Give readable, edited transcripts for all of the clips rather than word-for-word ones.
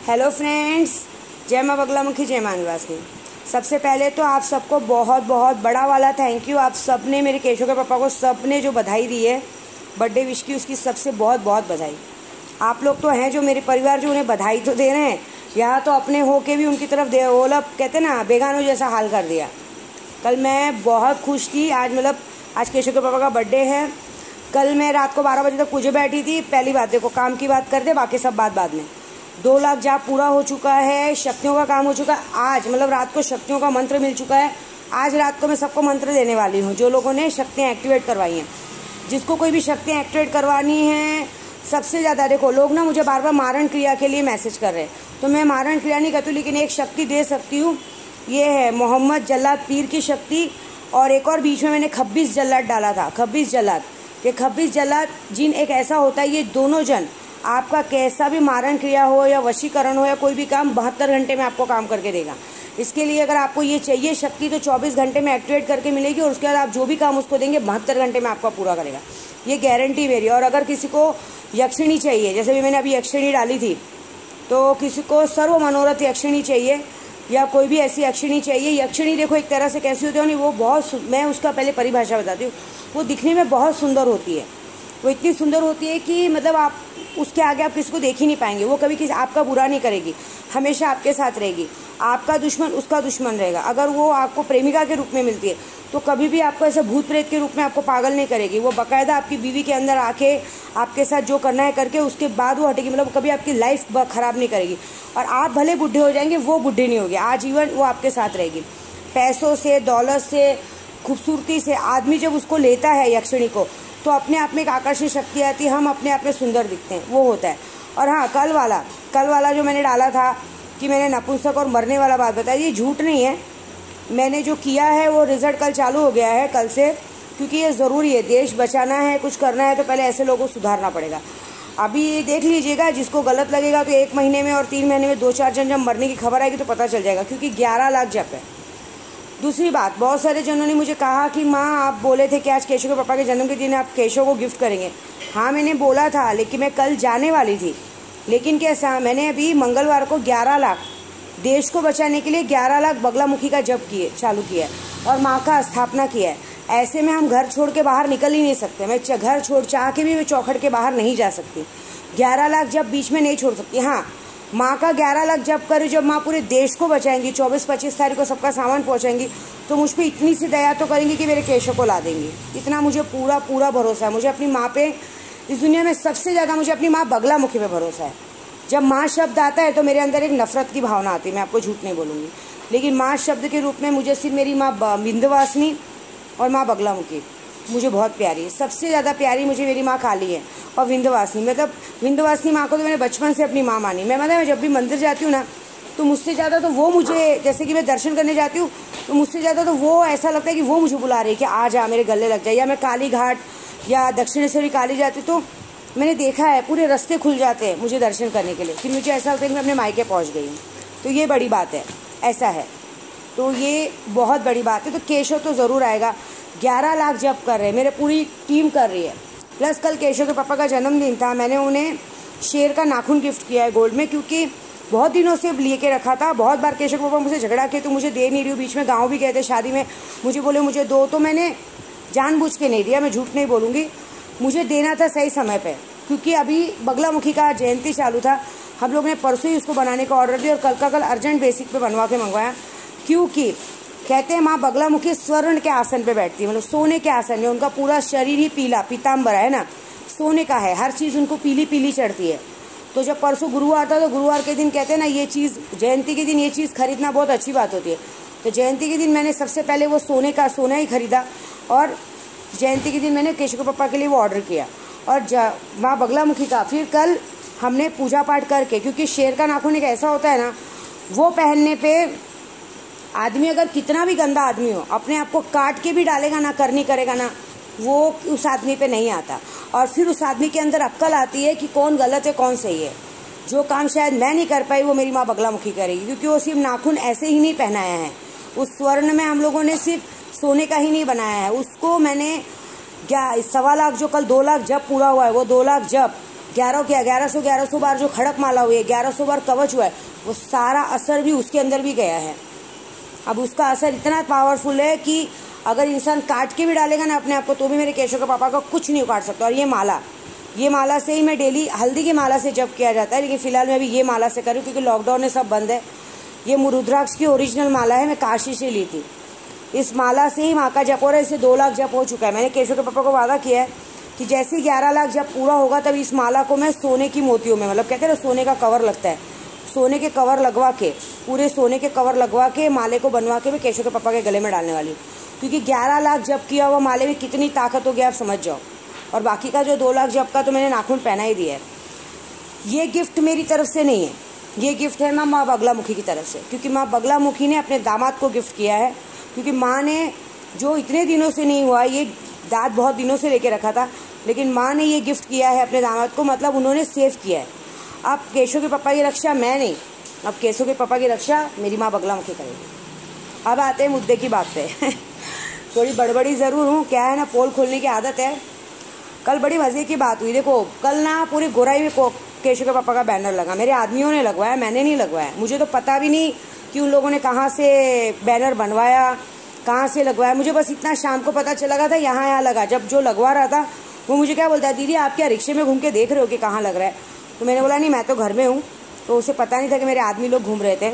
Hello friends, जय माँ बगलामुखी, जय माँ निवासिनी। सबसे पहले तो आप सबको बहुत बहुत बड़ा वाला थैंक यू। आप सब ने मेरे केशव के पापा को सब ने जो बधाई दी है, बर्थडे विश की, उसकी सबसे बहुत बहुत बधाई। आप लोग तो हैं जो मेरे परिवार, जो उन्हें बधाई तो दे रहे हैं, यहाँ तो अपने हो के भी उनकी तरफ दे ओला कहते ना बेगानों जैसा हाल कर दिया। कल मैं बहुत खुश थी। आज केशव के पापा का बर्थडे है। कल मैं रात को 12 बजे तक पूजे बैठी थी। पहली बात देखो, काम की बात कर दे, बाकी सब बात बाद में। 2 लाख जाप पूरा हो चुका है, शक्तियों का काम हो चुका है। आज रात को शक्तियों का मंत्र मिल चुका है। आज रात को मैं सबको मंत्र देने वाली हूँ, जो लोगों ने शक्तियाँ एक्टिवेट करवाई हैं। जिसको कोई भी शक्तियाँ एक्टिवेट करवानी है, सबसे ज़्यादा देखो लोग ना मुझे बार बार मारण क्रिया के लिए मैसेज कर रहे हैं, तो मैं मारण क्रिया नहीं करती हूँ, लेकिन एक शक्ति दे सकती हूँ। ये है मोहम्मद जल्लाद पीर की शक्ति। और एक और बीच में मैंने 26 जल्लाद डाला था। 26 जल्लाद, ये 26 जल्लाद जिन एक ऐसा होता है, ये दोनों जन आपका कैसा भी मारण क्रिया हो या वशीकरण हो या कोई भी काम 72 घंटे में आपको काम करके देगा। इसके लिए अगर आपको ये चाहिए शक्ति, तो 24 घंटे में एक्टिवेट करके मिलेगी, और उसके बाद आप जो भी काम उसको देंगे 72 घंटे में आपका पूरा करेगा। ये गारंटी मेरी। और अगर किसी को यक्षिणी चाहिए, जैसे भी मैंने अभी यक्षिणी डाली थी, तो किसी को सर्व मनोरथ यक्षिणी चाहिए या कोई भी ऐसी यक्षिणी चाहिए। यक्षिणी देखो एक तरह से कैसी होती है, वो बहुत, मैं उसका पहले परिभाषा बताती हूँ। वो दिखने में बहुत सुंदर होती है। वो इतनी सुंदर होती है कि आप उसके आगे आप किसी को देख ही नहीं पाएंगे। वो कभी किसी आपका बुरा नहीं करेगी, हमेशा आपके साथ रहेगी। आपका दुश्मन उसका दुश्मन रहेगा। अगर वो आपको प्रेमिका के रूप में मिलती है, तो कभी भी आपको ऐसे भूत प्रेत के रूप में आपको पागल नहीं करेगी। वो बाकायदा आपकी बीवी के अंदर आके आपके साथ जो करना है करके उसके बाद वो हटेगी। कभी आपकी लाइफ खराब नहीं करेगी। और आप भले बुढ़े हो जाएंगे, वो बुढ़े नहीं होगी। आजीवन वो आपके साथ रहेगी। पैसों से, दौलत से, खूबसूरती से आदमी जब उसको लेता है यक्षिणी को, तो अपने आप में एक आकर्षण शक्ति आती है। हम अपने आप में सुंदर दिखते हैं, वो होता है। और हाँ, कल वाला जो मैंने डाला था कि मैंने नपुंसक और मरने वाला बात बताई, ये झूठ नहीं है। मैंने जो किया है वो रिजल्ट कल चालू हो गया है, कल से, क्योंकि ये ज़रूरी है। देश बचाना है, कुछ करना है, तो पहले ऐसे लोगों को सुधारना पड़ेगा। अभी देख लीजिएगा, जिसको गलत लगेगा तो 1 महीने में और 3 महीने में 2-4 जन जब मरने की खबर आएगी तो पता चल जाएगा, क्योंकि 11 लाख जप है। दूसरी बात, बहुत सारे जनों ने मुझे कहा कि माँ आप बोले थे कि आज केशव के पापा के जन्म के दिन आप केशव को गिफ्ट करेंगे। हाँ, मैंने बोला था, लेकिन मैं कल जाने वाली थी। लेकिन कैसा, मैंने अभी मंगलवार को 11 लाख देश को बचाने के लिए 11 लाख बगलामुखी का जप चालू किया है और माँ का स्थापना किया है। ऐसे में हम घर छोड़ के बाहर निकल ही नहीं सकते। मैं घर छोड़ चाह के भी मैं चौखट के बाहर नहीं जा सकती। 11 लाख जब बीच में नहीं छोड़ सकती। हाँ, माँ का 11 लाख जब करूँ, जब माँ पूरे देश को बचाएंगी, 24-25 तारीख को सबका सामान पहुँचाएंगी, तो मुझ पर इतनी सी दया तो करेंगी कि मेरे केशव को ला देंगी। इतना मुझे पूरा भरोसा है। मुझे अपनी माँ पे, इस दुनिया में सबसे ज़्यादा मुझे अपनी माँ बगलामुखी पे भरोसा है। जब माँ शब्द आता है तो मेरे अंदर एक नफरत की भावना आती है, मैं आपको झूठ नहीं बोलूँगी। लेकिन माँ शब्द के रूप में मुझे सिर्फ मेरी माँ विंध्यवासिनी और माँ बगलामुखी मुझे बहुत प्यारी है। सबसे ज़्यादा प्यारी मुझे मेरी माँ काली है और विंध्यवासिनी। विंध्यवासिनी माँ को तो मैंने बचपन से अपनी माँ मानी। मैं जब भी मंदिर जाती हूँ ना, तो मुझसे ज़्यादा तो वो मुझे, जैसे कि मैं दर्शन करने जाती हूँ, तो मुझसे ज़्यादा तो वो ऐसा लगता है कि वो मुझे बुला रही है कि आ जा, मेरे गले लग जाए। या मैं काली घाट या दक्षिणेश्वरी काली जाती, तो मैंने देखा है पूरे रास्ते खुल जाते हैं मुझे दर्शन करने के लिए, कि मुझे ऐसा होता है कि मैं अपने मायके पहुँच गई हूँ। तो ये बड़ी बात है, ऐसा है, तो ये बहुत बड़ी बात है। तो केशव तो ज़रूर आएगा। 11 लाख जब कर रहे हैं, मेरे पूरी टीम कर रही है। प्लस कल केशव के पापा का जन्मदिन था। मैंने उन्हें शेर का नाखून गिफ्ट किया है गोल्ड में, क्योंकि बहुत दिनों से लिए के रखा था। बहुत बार केशव के पापा मुझसे झगड़ा किए, तो मुझे दे नहीं रही हूँ। बीच में गाँव भी गए थे शादी में, मुझे बोले मुझे दो, तो मैंने जानबूझ के नहीं दिया। मैं झूठ नहीं बोलूँगी, मुझे देना था सही समय पे, क्योंकि अभी बगलामुखी का जयंती चालू था। हम लोग ने परसों ही उसको बनाने का ऑर्डर दिया और कल का कल अर्जेंट बेसिक पे बनवा के मंगवाया। क्योंकि कहते हैं माँ बगलामुखी स्वर्ण के आसन पे बैठती है, सोने के आसन में। उनका पूरा शरीर ही पीला पीताम्बर है ना, सोने का है। हर चीज़ उनको पीली पीली चढ़ती है। तो जब परसों गुरुवार था, तो गुरुवार के दिन कहते हैं ना, ये चीज़ जयंती के दिन ये चीज़ खरीदना बहुत अच्छी बात होती है। तो जयंती के दिन मैंने सबसे पहले वो सोना ही खरीदा, और जयंती के दिन मैंने केशव के पापा के लिए वो ऑर्डर किया। और माँ बगलामुखी का फिर कल हमने पूजा पाठ करके, क्योंकि शेर का नाखून एक ऐसा होता है ना, वो पहनने पे आदमी अगर कितना भी गंदा आदमी हो, अपने आप को काट के भी डालेगा ना, करनी करेगा ना, वो उस आदमी पे नहीं आता। और फिर उस आदमी के अंदर अक्ल आती है कि कौन गलत है कौन सही है। जो काम शायद मैं नहीं कर पाई, वो मेरी माँ बगलामुखी करेगी, क्योंकि वो सिर्फ नाखून ऐसे ही नहीं पहनाया है। उस स्वर्ण में हम लोगों ने सिर्फ सोने का ही नहीं बनाया है, उसको मैंने 1.25 लाख, जो कल 2 लाख जब पूरा हुआ है, वो 2 लाख जब 1100 बार जो खड़क माला हुई है, 1100 बार कवच हुआ है, वो सारा असर भी उसके अंदर भी गया है। अब उसका असर इतना पावरफुल है कि अगर इंसान काट के भी डालेगा ना अपने आप को, तो भी मेरे केशव के पापा का कुछ नहीं उखाड़ सकता। और ये माला से ही मैं डेली हल्दी की माला से जप किया जाता है, लेकिन फिलहाल मैं अभी ये माला से करूँ क्योंकि लॉकडाउन में सब बंद है। ये रुद्राक्ष की ओरिजिनल माला है, मैं काशी से ली थी। इस माला से ही माँ का जप हो रहा है, इससे 2 लाख जप हो चुका है। मैंने केशव के पापा को वादा किया है कि जैसे 11 लाख जब पूरा होगा तब इस माला को मैं सोने की मोतियों में, मतलब कहते हैं ना सोने का कवर लगता है, सोने के कवर लगवा के, पूरे सोने के कवर लगवा के माले को बनवा के मैं केशव के पापा के गले में डालने वाली हूँ। क्योंकि 11 लाख जब किया हुआ माले में कितनी ताकत होगी आप समझ जाओ। और बाकी का जो 2 लाख जब का तो मैंने नाखून पहना ही दिया है। ये गिफ्ट मेरी तरफ से नहीं है, ये गिफ्ट है माँ बगलामुखी की तरफ से, क्योंकि माँ बगलामुखी ने अपने दामाद को गिफ्ट किया है। क्योंकि माँ ने जो इतने दिनों से नहीं हुआ, ये दाद बहुत दिनों से लेके रखा था, लेकिन माँ ने ये गिफ्ट किया है अपने दामाद को, मतलब उन्होंने सेव किया है। अब केशव के पापा की रक्षा मैं नहीं, अब केशव के पापा की रक्षा मेरी माँ बगलामुखी करेगी। अब आते हैं मुद्दे की बात पे थोड़ी बड़बड़ी ज़रूर हूँ, क्या है ना, पोल खोलने की आदत है। कल बड़ी मज़े की बात हुई। देखो कल ना पूरी गोराई में केशव के पापा का बैनर लगा, मेरे आदमियों ने लगवाया, मैंने नहीं लगवाया। मुझे तो पता भी नहीं कि उन लोगों ने कहाँ से बैनर बनवाया, कहाँ से लगवाया। मुझे बस इतना शाम को पता चला था यहाँ लगा। जब जो लगवा रहा था वो मुझे क्या बोलता है, दीदी आप क्या रिक्शे में घूम के देख रहे हो कि कहाँ लग रहा है? तो मैंने बोला नहीं, मैं तो घर में हूँ। तो उसे पता नहीं था कि मेरे आदमी लोग घूम रहे थे।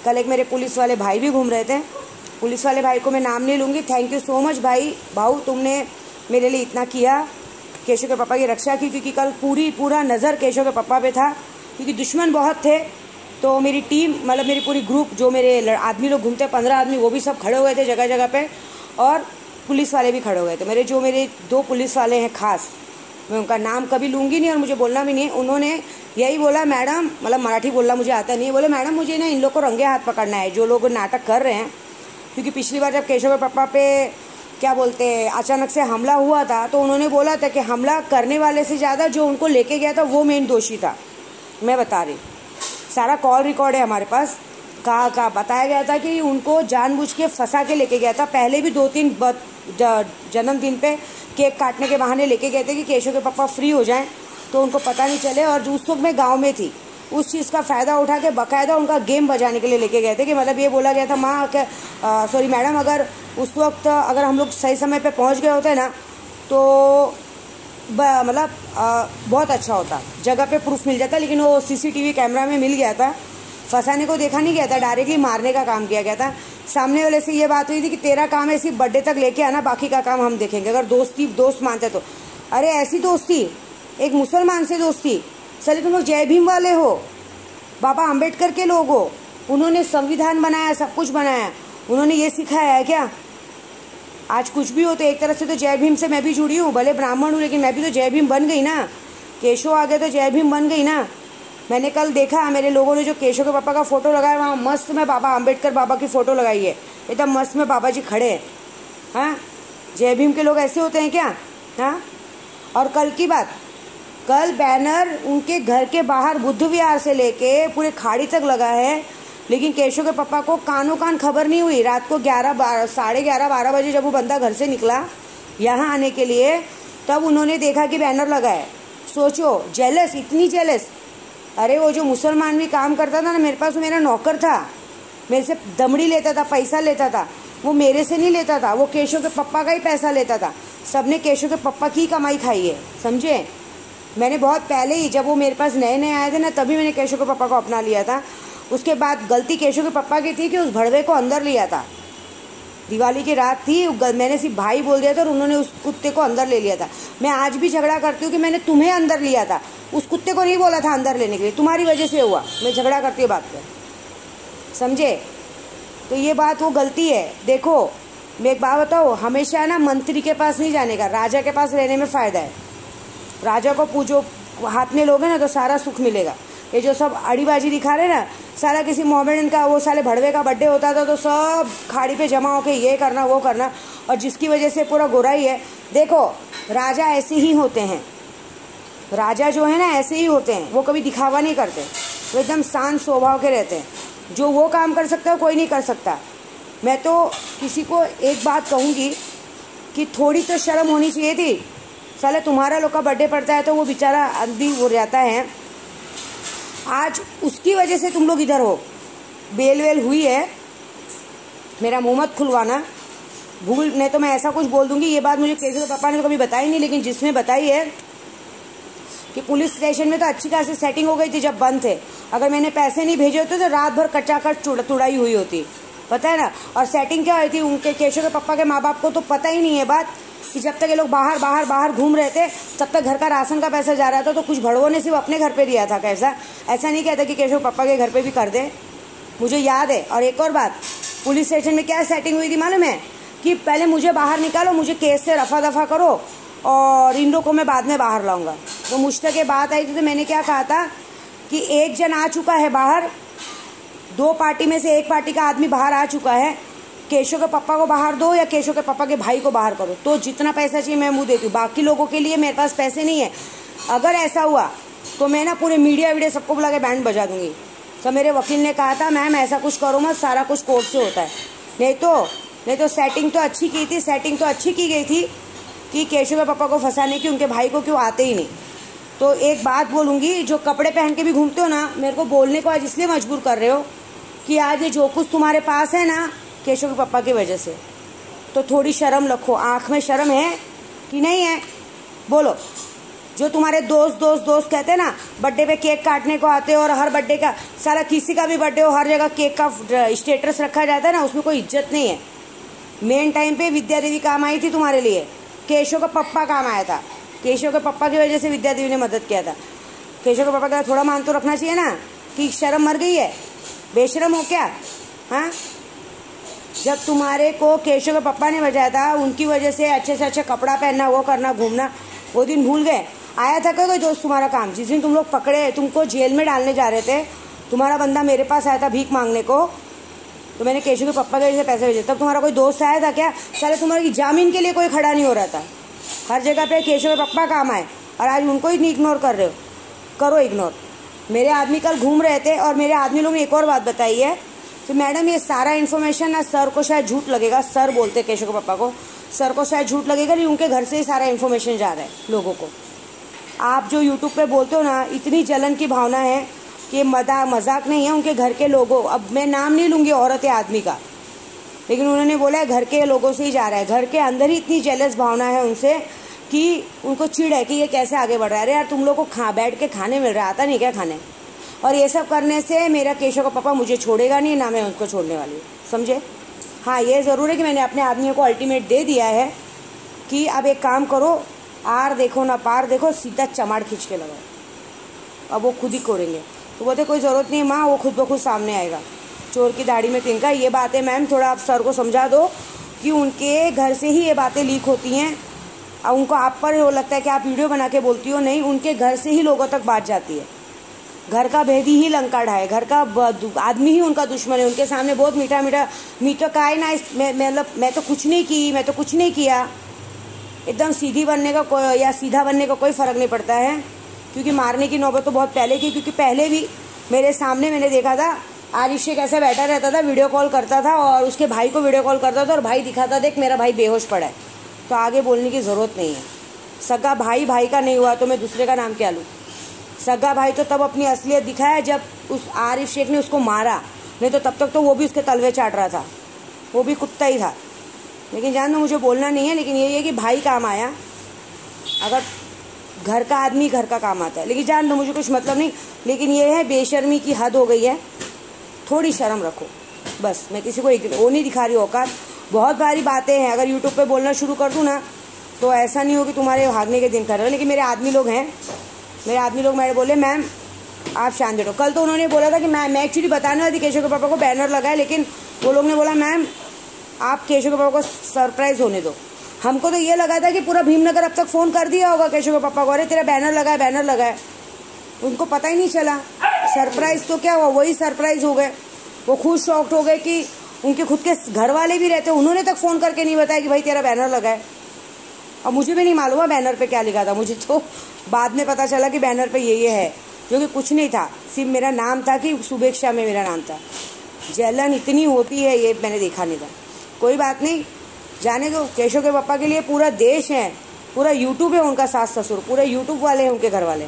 कल एक मेरे पुलिस वाले भाई भी घूम रहे थे। पुलिस वाले भाई को मैं नाम नहीं लूँगी, थैंक यू सो मच भाऊ, तुमने मेरे लिए इतना किया, केशव के पापा की रक्षा की। क्योंकि कल पूरा नज़र केशव के पापा पे था, क्योंकि दुश्मन बहुत थे। तो मेरी टीम, मतलब मेरी पूरी ग्रुप, जो मेरे आदमी लोग घूमते 15 आदमी, वो भी सब खड़े हुए थे जगह जगह पे, और पुलिस वाले भी खड़े हुए थे। मेरे 2 पुलिस वाले हैं खास, मैं उनका नाम कभी लूँगी नहीं और मुझे बोलना भी नहीं है। उन्होंने यही बोला, मैडम, मतलब मराठी बोलना मुझे आता नहीं है, बोले मैडम मुझे ना इन लोग को रंगे हाथ पकड़ना है, जो लोग नाटक कर रहे हैं। क्योंकि पिछली बार जब केशव के पापा पे क्या बोलते हैं अचानक से हमला हुआ था, तो उन्होंने बोला था कि हमला करने वाले से ज़्यादा जो उनको लेके गया था वो मेन दोषी था। मैं बता रही, सारा कॉल रिकॉर्ड है हमारे पास। कहा बताया गया था कि उनको जानबूझ के फंसा के लेके गया था। पहले भी 2-3 जन्मदिन पे केक काटने के बहाने लेके गए थे कि केशव के पापा फ्री हो जाएं, तो उनको पता नहीं चले। और उस वक्त मैं गाँव में थी, उस चीज़ का फ़ायदा उठा के बाकायदा उनका गेम बजाने के लिए लेके गए थे। कि मतलब ये बोला गया था माँ सॉरी मैडम, अगर उस वक्त अगर हम लोग सही समय पे पहुंच गए होते ना, तो मतलब बहुत अच्छा होता, जगह पे प्रूफ मिल जाता। लेकिन वो CCTV कैमरा में मिल गया था, फंसाने को देखा नहीं गया था, डायरेक्टली मारने का काम किया गया था। सामने वाले से ये बात हुई थी कि तेरा काम है सिर्फ बर्थडे तक लेके आना, बाकी का काम हम देखेंगे, अगर दोस्त मानते तो। अरे ऐसी दोस्ती, एक मुसलमान से दोस्ती, चले तुम लोग जय भीम वाले हो, बाबा अम्बेडकर के लोग हो, उन्होंने संविधान बनाया, सब कुछ बनाया, उन्होंने ये सिखाया है क्या? आज कुछ भी हो तो एक तरह से तो जय भीम से मैं भी जुड़ी हूँ, भले ब्राह्मण हूँ लेकिन मैं भी तो जय भीम बन गई ना। केशव आ गए तो जय भीम बन गई ना। मैंने कल देखा मेरे लोगों ने जो केशव के पापा का फोटो लगाया, वहाँ मस्त में बाबा अम्बेडकर बाबा की फ़ोटो लगाई है, एकदम मस्त में बाबा जी खड़े हैं। हाँ, जय भीम के लोग ऐसे होते हैं क्या? हाँ। और कल की बात, कल बैनर उनके घर के बाहर बुद्ध विहार से लेके पूरे खाड़ी तक लगा है, लेकिन केशव के पापा को कानों कान खबर नहीं हुई। रात को 11:30-12 बजे जब वो बंदा घर से निकला यहाँ आने के लिए, तब उन्होंने देखा कि बैनर लगा है। सोचो, जेलस, इतनी जेलस। अरे वो जो मुसलमान भी काम करता था ना मेरे पास, वो मेरा नौकर था, मेरे से दमड़ी लेता था, पैसा लेता था। वो मेरे से नहीं लेता था, वो केशव के पप्पा का ही पैसा लेता था। सबने केशव के पप्पा की कमाई खाई है, समझे? मैंने बहुत पहले ही, जब वो मेरे पास नए आए थे ना, तभी मैंने केशव के पप्पा को अपना लिया था। उसके बाद गलती केशव के पप्पा की थी कि उस भड़वे को अंदर लिया था। दिवाली की रात थी, मैंने सिर्फ भाई बोल दिया था और उन्होंने उस कुत्ते को अंदर ले लिया था। मैं आज भी झगड़ा करती हूँ कि मैंने तुम्हें अंदर लिया था, उस कुत्ते को नहीं बोला था अंदर लेने के लिए, तुम्हारी वजह से हुआ। मैं झगड़ा करती हूँ बात पर, समझे? तो ये बात वो गलती है। देखो मैं एक बात बताओ, हमेशा ना मंत्री के पास नहीं जाने का, राजा के पास रहने में फ़ायदा है। राजा को पूछो, हाथ में लोगे ना तो सारा सुख मिलेगा। ये जो सब अड़ीबाजी दिखा रहे ना, सारा किसी मोहम्मदन का, वो साले भड़वे का बर्थडे होता था तो सब खाड़ी पे जमा होके ये करना वो करना, और जिसकी वजह से पूरा गोराई है। देखो राजा ऐसे ही होते हैं, राजा जो है ना ऐसे ही होते हैं, वो कभी दिखावा नहीं करते, वो एकदम शांत स्वभाव के रहते हैं। जो वो काम कर सकता है कोई नहीं कर सकता। मैं तो किसी को एक बात कहूँगी कि थोड़ी तो शर्म होनी चाहिए थी, साले तुम्हारा लोग का बर्थडे पड़ता है तो वो बेचारा आदमी हो जाता है। आज उसकी वजह से तुम लोग इधर हो। बेल वेल हुई है, मेरा मुंह मत खुलवाना, भूल नहीं तो मैं ऐसा कुछ बोल दूंगी। ये बात मुझे केशव के पापा ने तो कभी बताई नहीं, लेकिन जिसने बताई है कि पुलिस स्टेशन में तो अच्छी खासी सेटिंग हो गई थी जब बंद थे। अगर मैंने पैसे नहीं भेजे होते तो रात भर कच्चाकच तुड़ाई हुई होती, पता है ना। और सेटिंग क्या हुई थी, उनके केशव के पापा के माँ बाप को तो पता ही नहीं है बात कि जब तक ये लोग बाहर बाहर बाहर घूम रहे थे तब तक घर का राशन का पैसा जा रहा था। तो कुछ भड़वों ने सिर्फ अपने घर पे दिया था कैसा, ऐसा नहीं कहता कि केशव पापा के घर पे भी कर दे, मुझे याद है। और एक और बात, पुलिस स्टेशन में क्या सेटिंग हुई थी मालूम है कि पहले मुझे बाहर निकालो, मुझे केस से रफा दफा करो और इन लोगों को मैं बाद में बाहर लाऊंगा। तो मुझ तक ये बात आई थी तो मैंने क्या कहा था कि एक जन आ चुका है बाहर, 2 पार्टी में से एक पार्टी का आदमी बाहर आ चुका है, केशव के पापा को बाहर दो या केशव के पापा के भाई को बाहर करो, तो जितना पैसा चाहिए मैं मुंह देती हूँ। बाकी लोगों के लिए मेरे पास पैसे नहीं है। अगर ऐसा हुआ तो मैं ना पूरे मीडिया वीडियो सबको बुला के बैंड बजा दूंगी। तो मेरे वकील ने कहा था मैम ऐसा कुछ करो मत, सारा कुछ कोर्ट से होता है। नहीं तो सेटिंग तो अच्छी की थी, सेटिंग तो अच्छी की गई थी कि केशव के पापा को फंसाने की, उनके भाई को क्यों आते ही नहीं। तो एक बात बोलूँगी, जो कपड़े पहन के भी घूमते हो ना, मेरे को बोलने को आज इसलिए मजबूर कर रहे हो कि आज ये जो कुछ तुम्हारे पास है ना केशव के पापा की वजह से, तो थोड़ी शर्म रखो। आँख में शर्म है कि नहीं है, बोलो। जो तुम्हारे दोस्त कहते हैं ना बर्थडे पे केक काटने को आते हो, और हर बर्थडे का सारा किसी का भी बर्थडे हो हर जगह केक का स्टेटस रखा जाता है ना, उसमें कोई इज्जत नहीं है। मेन टाइम पे विद्या देवी काम आई थी तुम्हारे लिए, केशव का पप्पा काम आया था। केशव के पप्पा की वजह से विद्या देवी ने मदद किया था। केशव के पापा का थोड़ा मान तो रखना चाहिए ना कि शर्म मर गई है, बेशरम हो क्या। हाँ, जब तुम्हारे को केशव के पापा ने बजाया था, उनकी वजह से अच्छे से अच्छा कपड़ा पहनना, वो करना, घूमना, वो दिन भूल गए। आया था कोई दोस्त तुम्हारा काम, जिस दिन तुम लोग पकड़े, तुमको जेल में डालने जा रहे थे, तुम्हारा बंदा मेरे पास आया था भीख मांगने को, तो मैंने केशव के पापा के वजह से पैसे भेजे। तब तुम्हारा कोई दोस्त आया था क्या? साले तुम्हारी जामीन के लिए कोई खड़ा नहीं हो रहा था। हर जगह पे केशव के पापा काम आए और आज उनको ही इग्नोर कर रहे हो। करो इग्नोर। मेरे आदमी कल घूम रहे थे और मेरे आदमी लोग ने एक और बात बताई है कि मैडम ये सारा इन्फॉर्मेशन ना सर को शायद झूठ लगेगा, सर बोलते केशव के पापा को, सर को शायद झूठ लगेगा, लेकिन उनके घर से ही सारा इन्फॉर्मेशन जा रहा है लोगों को। आप जो यूट्यूब पे बोलते हो ना, इतनी जलन की भावना है कि मजाक नहीं है। उनके घर के लोगों, अब मैं नाम नहीं लूँगी औरत या आदमी का, लेकिन उन्होंने बोला है घर के लोगों से ही जा रहा है। घर के अंदर ही इतनी जेलस भावना है उनसे कि उनको चिढ़ है कि ये कैसे आगे बढ़ रहा है। अरे यार तुम लोग को बैठ के खाने मिल रहा, आता नहीं क्या खाने। और ये सब करने से मेरा केशव का पापा मुझे छोड़ेगा नहीं, ना मैं उनको छोड़ने वाली हूँ, समझे। हाँ, ये ज़रूर है कि मैंने अपने आदमियों को अल्टीमेट दे दिया है कि अब एक काम करो, आर देखो ना पार देखो, सीधा चमाड़ खींच के लगाओ। अब वो खुद ही कोड़ेंगे। तो बोलते कोई ज़रूरत नहीं है माँ, वो खुद ब खुद सामने आएगा। चोर की दाढ़ी में तिनका, ये बातें मैम थोड़ा आप सर को समझा दो कि उनके घर से ही ये बातें लीक होती हैं। और उनको आप पर वो लगता है कि आप वीडियो बना के बोलती हो, नहीं, उनके घर से ही लोगों तक बात जाती है। घर का भेदी ही लंका ढाए, घर का आदमी ही उनका दुश्मन है। उनके सामने बहुत मीठा का है ना, मतलब मैं तो कुछ नहीं की, मैं तो कुछ नहीं किया। एकदम सीधी बनने का या सीधा बनने का कोई फ़र्क नहीं पड़ता है, क्योंकि मारने की नौबत तो बहुत पहले की। क्योंकि पहले भी मेरे सामने मैंने देखा था आरिश कैसे बैठा रहता था, वीडियो कॉल करता था और उसके भाई को वीडियो कॉल करता था और भाई दिखाता, देख मेरा भाई बेहोश पड़ा है। तो आगे बोलने की ज़रूरत नहीं है। सगा भाई का नहीं हुआ तो मैं दूसरे का नाम क्या लूँ। सगा भाई तो तब अपनी असलियत दिखाया जब उस आरिफ शेख ने उसको मारा, नहीं तो तब तक तो वो भी उसके तलवे चाट रहा था, वो भी कुत्ता ही था। लेकिन जान दो, मुझे बोलना नहीं है, लेकिन यही है कि भाई काम आया। अगर घर का आदमी घर का काम आता है, लेकिन जान दो मुझे कुछ मतलब नहीं। लेकिन ये है बेशर्मी की हद हो गई है, थोड़ी शर्म रखो बस। मैं किसी को वो नहीं दिखा रही औकात। बहुत सारी बातें हैं, अगर यूट्यूब पे बोलना शुरू कर दूँ ना तो ऐसा नहीं हो कि तुम्हारे भागने के दिन कर रहे हो। लेकिन मेरे आदमी लोग हैं, मेरे आदमी लोग मेरे बोले मैम आप शांत बैठो। कल तो उन्होंने बोला था कि मैं एक्चुअली बताने वाली केशव के पापा को बैनर लगाए, लेकिन वो लोग ने बोला मैम आप केशव के पापा को सरप्राइज़ होने दो। हमको तो ये लगा था कि पूरा भीमनगर अब तक फ़ोन कर दिया होगा केशव के पापा को, अरे तेरा बैनर लगा है। उनको पता ही नहीं चला। सरप्राइज़ तो क्या हुआ, वही सरप्राइज़ हो गए। वो खुद शॉक्ड हो गए कि उनके खुद के घर वाले भी रहते, उन्होंने तक फ़ोन करके नहीं बताया कि भाई तेरा बैनर लगा है। और मुझे भी नहीं मालूम है बैनर पे क्या लिखा था, मुझे तो बाद में पता चला कि बैनर पे ये है, जो कि कुछ नहीं था, सिर्फ मेरा नाम था कि शुभेच्छा में मेरा नाम था। जलन इतनी होती है ये मैंने देखा नहीं था। कोई बात नहीं, जाने दो। केशव के पापा के लिए पूरा देश है, पूरा यूट्यूब है उनका सास ससुर, पूरे यूट्यूब वाले हैं उनके घर वाले।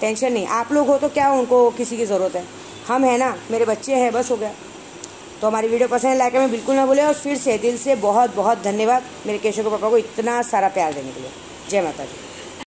टेंशन नहीं, आप लोग हो तो क्या उनको किसी की ज़रूरत है, हम हैं ना, मेरे बच्चे हैं, बस हो गया। तो हमारी वीडियो पसंद लाइक में बिल्कुल ना भूलें, और फिर से दिल से बहुत बहुत धन्यवाद मेरे केशव के पापा को इतना सारा प्यार देने के लिए। जय माता दी।